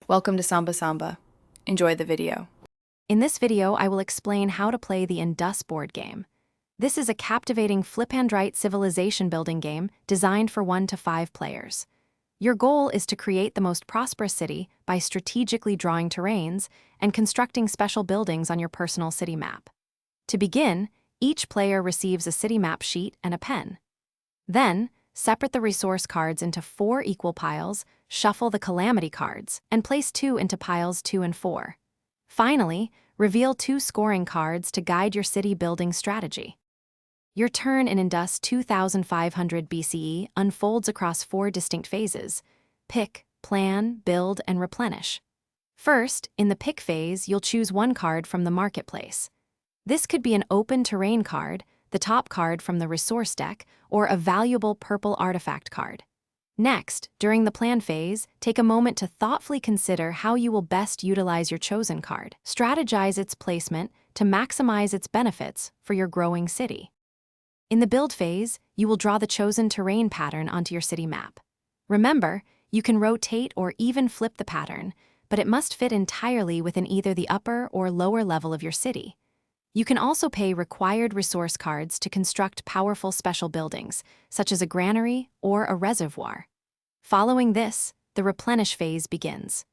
Welcome to Samba Samba. Enjoy the video. In this video, I will explain how to play the Indus board game. This is a captivating flip-and-write civilization building game designed for 1 to 5 players. Your goal is to create the most prosperous city by strategically drawing terrains and constructing special buildings on your personal city map. To begin, each player receives a city map sheet and a pen. Then, separate the resource cards into 4 equal piles, shuffle the calamity cards, and place 2 into piles 2 and 4. Finally, reveal 2 scoring cards to guide your city building strategy. Your turn in Indus 2500 BCE unfolds across 4 distinct phases: pick, plan, build, and replenish. First, in the pick phase, you'll choose 1 card from the marketplace. This could be an open terrain card, the top card from the resource deck, or a valuable purple artifact card. Next, during the plan phase, take a moment to thoughtfully consider how you will best utilize your chosen card. Strategize its placement to maximize its benefits for your growing city. In the build phase, you will draw the chosen terrain pattern onto your city map. Remember, you can rotate or even flip the pattern, but it must fit entirely within either the upper or lower level of your city. You can also pay required resource cards to construct powerful special buildings, such as a granary or a reservoir. Following this, the replenish phase begins.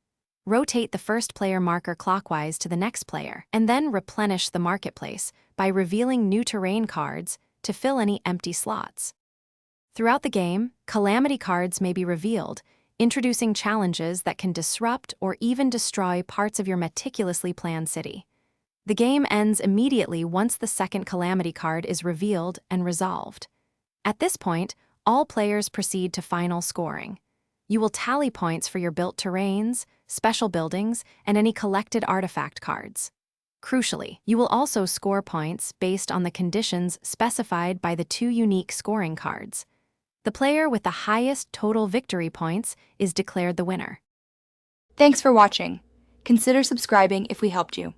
Rotate the first player marker clockwise to the next player, and then replenish the marketplace by revealing new terrain cards to fill any empty slots. Throughout the game, calamity cards may be revealed, introducing challenges that can disrupt or even destroy parts of your meticulously planned city. The game ends immediately once the second calamity card is revealed and resolved. At this point, all players proceed to final scoring. You will tally points for your built terrains, special buildings, and any collected artifact cards. Crucially, you will also score points based on the conditions specified by the 2 unique scoring cards. The player with the highest total victory points is declared the winner. Thanks for watching. Consider subscribing if we helped you.